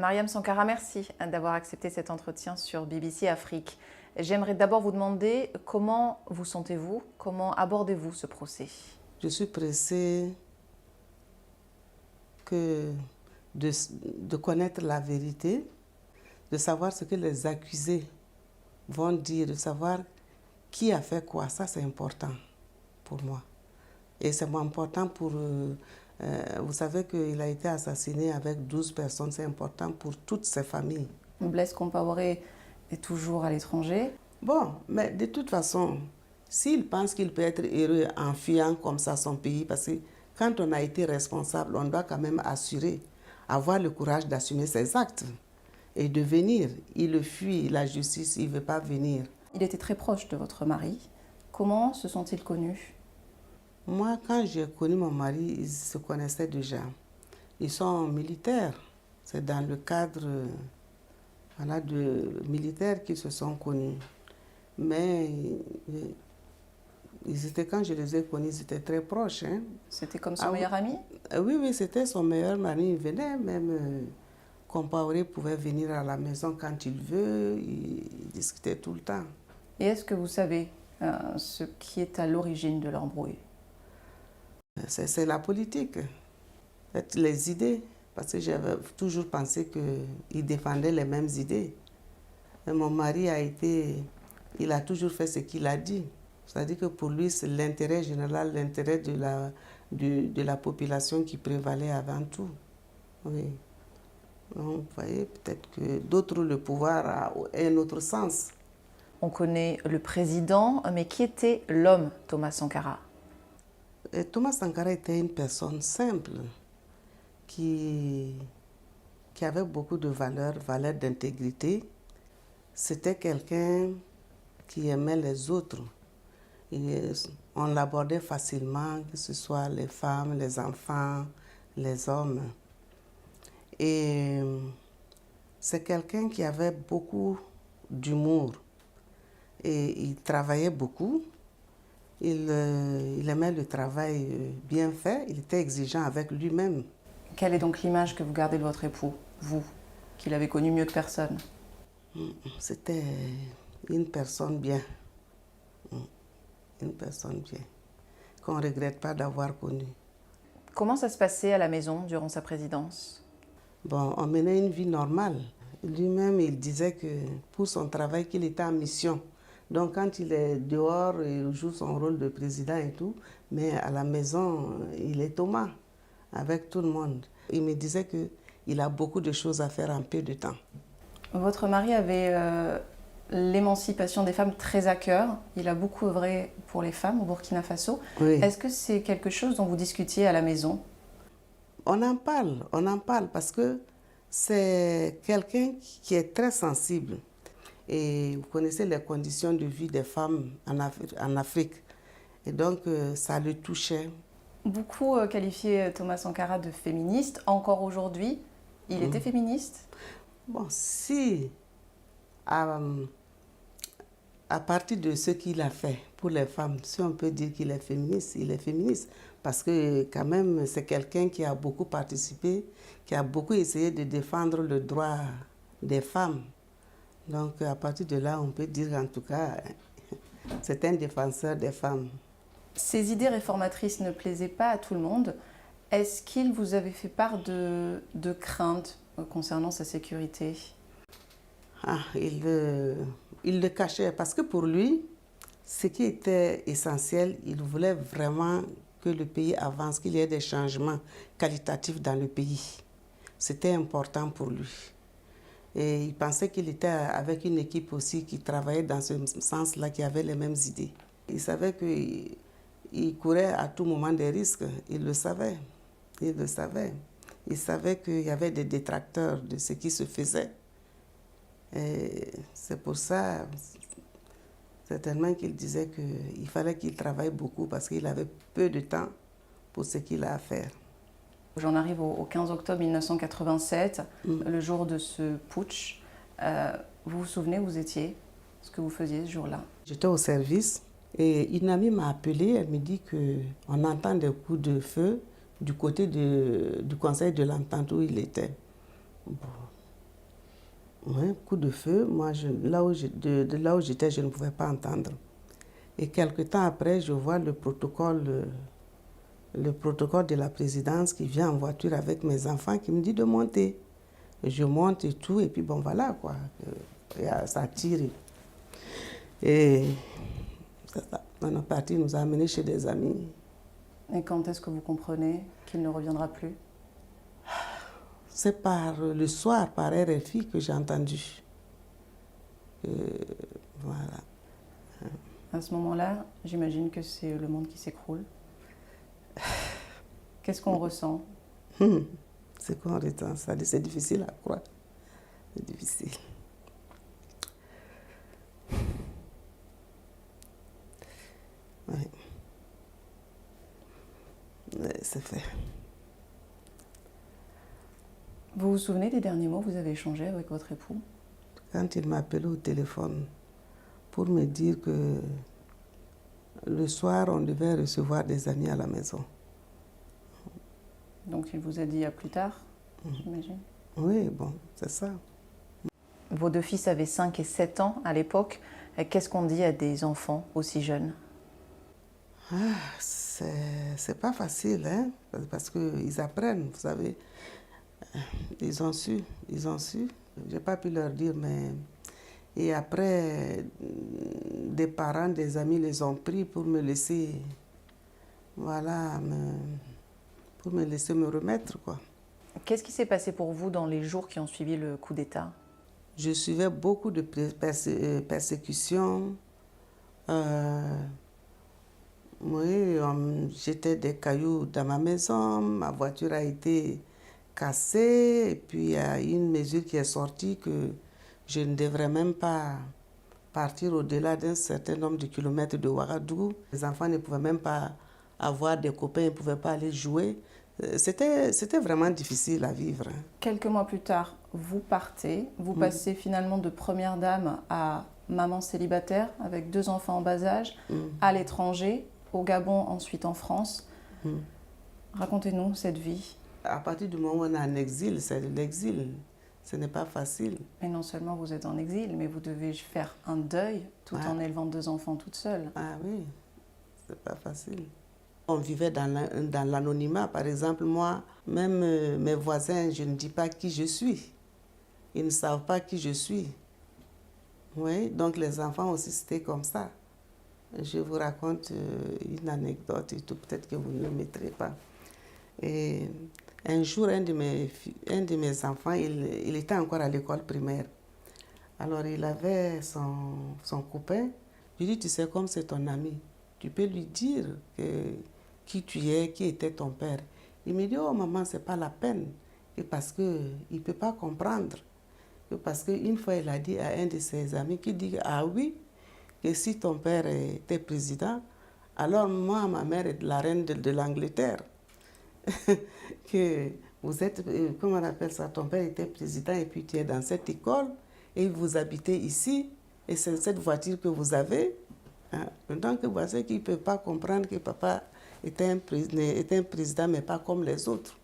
Mariam Sankara, merci d'avoir accepté cet entretien sur BBC Afrique. J'aimerais d'abord vous demander comment vous sentez-vous, comment abordez-vous ce procès? Je suis pressée de connaître la vérité, de savoir ce que les accusés vont dire, de savoir qui a fait quoi. Ça, c'est important pour moi. Et c'est important pour... vous savez qu'il a été assassiné avec 12 personnes. C'est important pour toutes ces familles. Blaise Compaoré est toujours à l'étranger. Bon, mais de toute façon, s'il pense qu'il peut être heureux en fuyant comme ça son pays, parce que quand on a été responsable, on doit quand même assurer, avoir le courage d'assumer ses actes et de venir. Il le fuit, la justice, il ne veut pas venir. Il était très proche de votre mari. Comment se sont-ils connus? Moi, quand j'ai connu mon mari, ils se connaissaient déjà. Ils sont militaires. C'est dans le cadre voilà, de militaires qu'ils se sont connus. Mais quand je les ai connus, ils étaient très proches. Hein. C'était comme son meilleur ami? Oui, oui, c'était son meilleur ami. Il venait même, Compaoré pouvait venir à la maison quand il veut. Il discutait tout le temps. Et est-ce que vous savez ce qui est à l'origine de l'embrouille? C'est la politique, les idées. Parce que j'avais toujours pensé qu'il défendait les mêmes idées. Et mon mari il a toujours fait ce qu'il a dit. C'est-à-dire que pour lui, c'est l'intérêt général, l'intérêt de la population qui prévalait avant tout. Oui. Donc, vous voyez, peut-être que d'autres, le pouvoir a un autre sens. On connaît le président, mais qui était l'homme Thomas Sankara? Et Thomas Sankara était une personne simple, qui avait beaucoup de valeurs d'intégrité. C'était quelqu'un qui aimait les autres. On l'abordait facilement, que ce soit les femmes, les enfants, les hommes. Et c'est quelqu'un qui avait beaucoup d'humour. Et il travaillait beaucoup. Il aimait le travail bien fait. Il était exigeant avec lui-même. Quelle est donc l'image que vous gardez de votre époux, vous, qui l'avez connu mieux que personne? C'était une personne bien. Une personne bien, qu'on ne regrette pas d'avoir connue. Comment ça se passait à la maison durant sa présidence? Bon, on menait une vie normale. Lui-même, il disait que pour son travail, qu'il était en mission. Donc quand il est dehors, il joue son rôle de président et tout, mais à la maison, il est Thomas, avec tout le monde. Il me disait qu'il a beaucoup de choses à faire en peu de temps. Votre mari avait l'émancipation des femmes très à cœur. Il a beaucoup œuvré pour les femmes au Burkina Faso. Oui. Est-ce que c'est quelque chose dont vous discutiez à la maison? On en parle parce que c'est quelqu'un qui est très sensible. Et vous connaissez les conditions de vie des femmes en Afrique. Et donc, ça le touchait. Beaucoup qualifiaient Thomas Sankara de féministe. Encore aujourd'hui, il était féministe? Bon, si, à partir de ce qu'il a fait pour les femmes, si on peut dire qu'il est féministe, il est féministe. Parce que quand même, c'est quelqu'un qui a beaucoup participé, qui a beaucoup essayé de défendre le droit des femmes. Donc à partir de là, on peut dire en tout cas, c'est un défenseur des femmes. Ces idées réformatrices ne plaisaient pas à tout le monde. Est-ce qu'il vous avait fait part de craintes concernant sa sécurité? Il le cachait parce que pour lui, ce qui était essentiel, il voulait vraiment que le pays avance, qu'il y ait des changements qualitatifs dans le pays. C'était important pour lui. Et il pensait qu'il était avec une équipe aussi qui travaillait dans ce sens-là, qui avait les mêmes idées. Il savait qu'il courait à tout moment des risques. Il le savait. Il le savait. Il savait qu'il y avait des détracteurs de ce qui se faisait. Et c'est pour ça, certainement qu'il disait qu'il fallait qu'il travaille beaucoup parce qu'il avait peu de temps pour ce qu'il a à faire. J'en arrive au 15 octobre 1987, le jour de ce putsch. Vous vous souvenez où vous étiez, ce que vous faisiez ce jour-là? J'étais au service et une amie m'a appelée, elle me dit qu'on entend des coups de feu du côté du conseil de l'entente où il était. Bon. Oui, coup de feu. Moi, de là où j'étais, je ne pouvais pas entendre. Et quelque temps après, je vois le protocole de la présidence qui vient en voiture avec mes enfants qui me dit de monter. Et je monte et tout, et puis bon, voilà quoi. Et ça tire. Et ça. On est parti, il nous a amenés chez des amis. Et quand est-ce que vous comprenez qu'il ne reviendra plus? C'est par le soir, par RFI, que j'ai entendu. Voilà. À ce moment-là, j'imagine que c'est le monde qui s'écroule. Qu'est-ce qu'on ressent? C'est qu'on ressent ça, c'est difficile à croire. C'est difficile. Oui. C'est fait. Vous vous souvenez des derniers mots que vous avez échangés avec votre époux? Quand il m'a appelé au téléphone pour me dire que le soir, on devait recevoir des amis à la maison. Donc il vous a dit à plus tard, j'imagine? Oui, bon, c'est ça. Vos deux fils avaient 5 et 7 ans à l'époque. Qu'est-ce qu'on dit à des enfants aussi jeunes? C'est pas facile, hein, parce qu'ils apprennent, vous savez. Ils ont su. J'ai pas pu leur dire, mais... Et après, des parents, des amis les ont pris pour me laisser, voilà, pour me laisser me remettre, quoi. Qu'est-ce qui s'est passé pour vous dans les jours qui ont suivi le coup d'État? Je suivais beaucoup de persécutions. Oui, j'étais des cailloux dans ma maison, ma voiture a été cassée, et puis il y a une mesure qui est sortie que je ne devrais même pas partir au-delà d'un certain nombre de kilomètres de Ouagadougou. Les enfants ne pouvaient même pas avoir des copains, ils ne pouvaient pas aller jouer. C'était vraiment difficile à vivre. Quelques mois plus tard, vous partez, vous passez finalement de première dame à maman célibataire avec 2 enfants en bas âge, à l'étranger, au Gabon, ensuite en France. Racontez-nous cette vie. À partir du moment où on est en exil, c'est de l'exil. Ce n'est pas facile. Et non seulement vous êtes en exil, mais vous devez faire un deuil tout en élevant 2 enfants toute seule. Ah oui, c'est pas facile. On vivait dans l'anonymat. Par exemple, moi, même mes voisins, je ne dis pas qui je suis. Ils ne savent pas qui je suis. Oui, donc les enfants aussi, c'était comme ça. Je vous raconte une anecdote et tout, peut-être que vous ne le mettrez pas. Et un jour, un de mes enfants, il était encore à l'école primaire. Alors, il avait son copain. Je lui dis, tu sais, comme c'est ton ami, tu peux lui dire qui tu es, qui était ton père. Il me dit, oh maman, c'est pas la peine. Et parce qu'il ne peut pas comprendre. Et parce qu'une fois, il a dit à un de ses amis qui dit, ah oui, que si ton père était président, alors moi, ma mère est la reine de l'Angleterre. Que vous êtes, comment on appelle ça, ton père était président et puis tu es dans cette école et vous habitez ici et c'est cette voiture que vous avez. Hein. Donc, voici qu'il ne peut pas comprendre que papa était un président, mais pas comme les autres.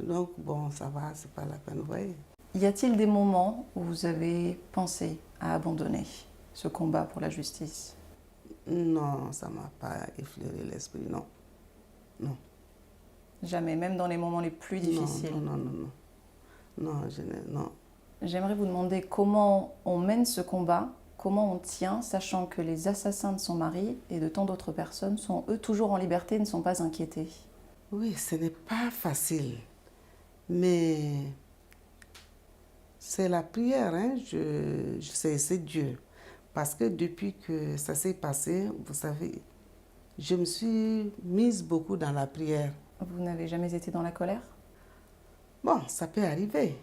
Donc, bon, ça va, c'est pas la peine, vous voyez. Y a-t-il des moments où vous avez pensé à abandonner ce combat pour la justice? Non, ça ne m'a pas effleuré l'esprit, non. Non. Jamais, même dans les moments les plus difficiles? Non, non. J'aimerais vous demander comment on mène ce combat, comment on tient, sachant que les assassins de son mari et de tant d'autres personnes sont eux toujours en liberté et ne sont pas inquiétés. Oui, ce n'est pas facile, mais c'est la prière, hein? C'est Dieu. Parce que depuis que ça s'est passé, vous savez, je me suis mise beaucoup dans la prière. Vous n'avez jamais été dans la colère? Bon, ça peut arriver.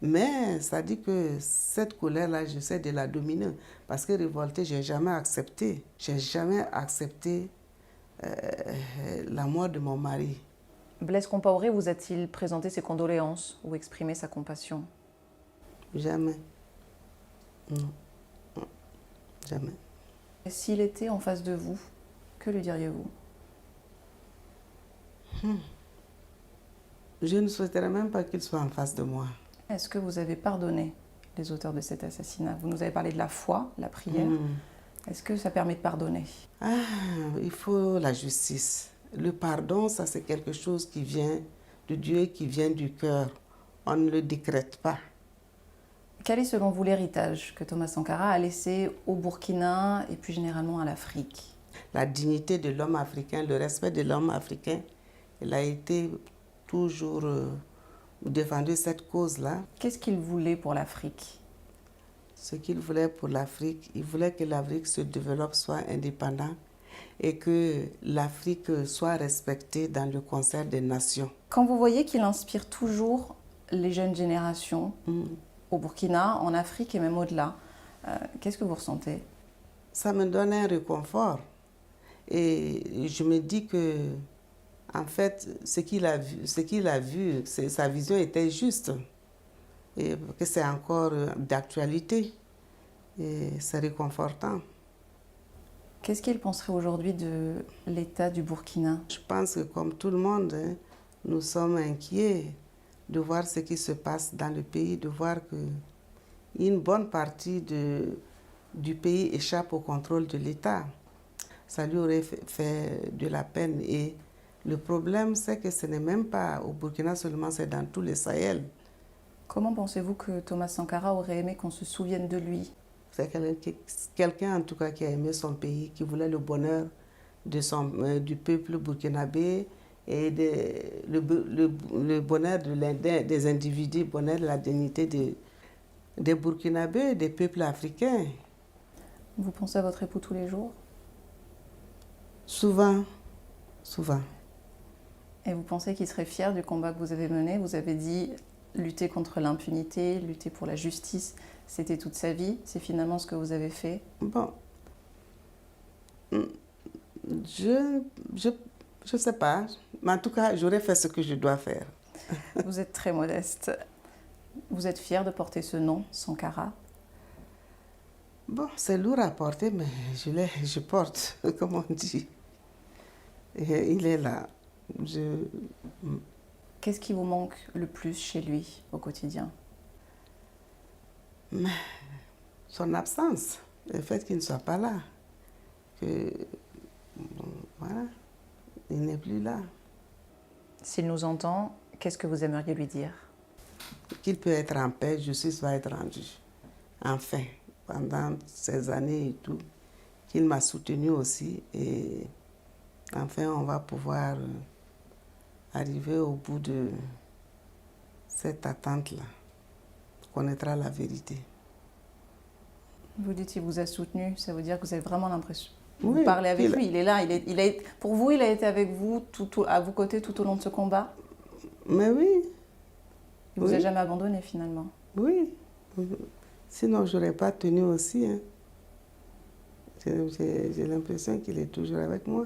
Mais ça dit que cette colère-là, j'essaie de la dominer. Parce que révolter, je n'ai jamais accepté. Je n'ai jamais accepté la mort de mon mari. Blaise Compaoré vous a-t-il présenté ses condoléances ou exprimé sa compassion? Jamais. Non. Jamais. Et s'il était en face de vous, que lui diriez-vous? Je ne souhaiterais même pas qu'il soit en face de moi. Est-ce que vous avez pardonné les auteurs de cet assassinat? Vous nous avez parlé de la foi, la prière. Est-ce que ça permet de pardonner? Ah, il faut la justice. Le pardon, ça c'est quelque chose qui vient de Dieu, qui vient du cœur. On ne le décrète pas. Quel est selon vous l'héritage que Thomas Sankara a laissé au Burkina et plus généralement à l'Afrique? La dignité de l'homme africain, le respect de l'homme africain, il a été toujours défendu cette cause-là. Qu'est-ce qu'il voulait pour l'Afrique? Ce qu'il voulait pour l'Afrique, il voulait que l'Afrique se développe, soit indépendante et que l'Afrique soit respectée dans le concert des nations. Quand vous voyez qu'il inspire toujours les jeunes générations au Burkina, en Afrique et même au-delà, qu'est-ce que vous ressentez? Ça me donne un réconfort et je me dis que en fait, ce qu'il a vu, sa vision était juste et que c'est encore d'actualité et c'est réconfortant. Qu'est-ce qu'il penserait aujourd'hui de l'état du Burkina? Je pense que comme tout le monde, hein, nous sommes inquiets de voir ce qui se passe dans le pays, de voir qu'une bonne partie du pays échappe au contrôle de l'État. Ça lui aurait fait de la peine et le problème, c'est que ce n'est même pas au Burkina seulement, c'est dans tout le Sahel. Comment pensez-vous que Thomas Sankara aurait aimé qu'on se souvienne de lui? C'est quelqu'un en tout cas qui a aimé son pays, qui voulait le bonheur du peuple burkinabé et le bonheur des individus, le bonheur de la dignité des Burkinabés et des peuples africains. Vous pensez à votre époux tous les jours? Souvent, souvent. Et vous pensez qu'il serait fier du combat que vous avez mené? Vous avez dit lutter contre l'impunité, lutter pour la justice, c'était toute sa vie. C'est finalement ce que vous avez fait? Bon, je sais pas, mais en tout cas, j'aurais fait ce que je dois faire. Vous êtes très modeste. Vous êtes fier de porter ce nom, Sankara? Bon, c'est lourd à porter, mais je porte, comme on dit. Et il est là. Qu'est-ce qui vous manque le plus chez lui au quotidien? Son absence, le fait qu'il ne soit pas là, que bon, voilà, il n'est plus là. S'il nous entend, qu'est-ce que vous aimeriez lui dire? Qu'il peut être en paix, justice va être rendue. Enfin, pendant ces années et tout, qu'il m'a soutenu aussi et enfin on va pouvoir arriver au bout de cette attente-là. On connaîtra la vérité. Vous dites qu'il vous a soutenu, ça veut dire que vous avez vraiment l'impression. Oui, Vous parlez avec lui, il est là, pour vous, il a été avec vous, à vos côtés tout au long de ce combat? Mais oui. Il ne vous a jamais abandonné finalement? Oui. Sinon, je n'aurais pas tenu aussi. Hein. J'ai l'impression qu'il est toujours avec moi.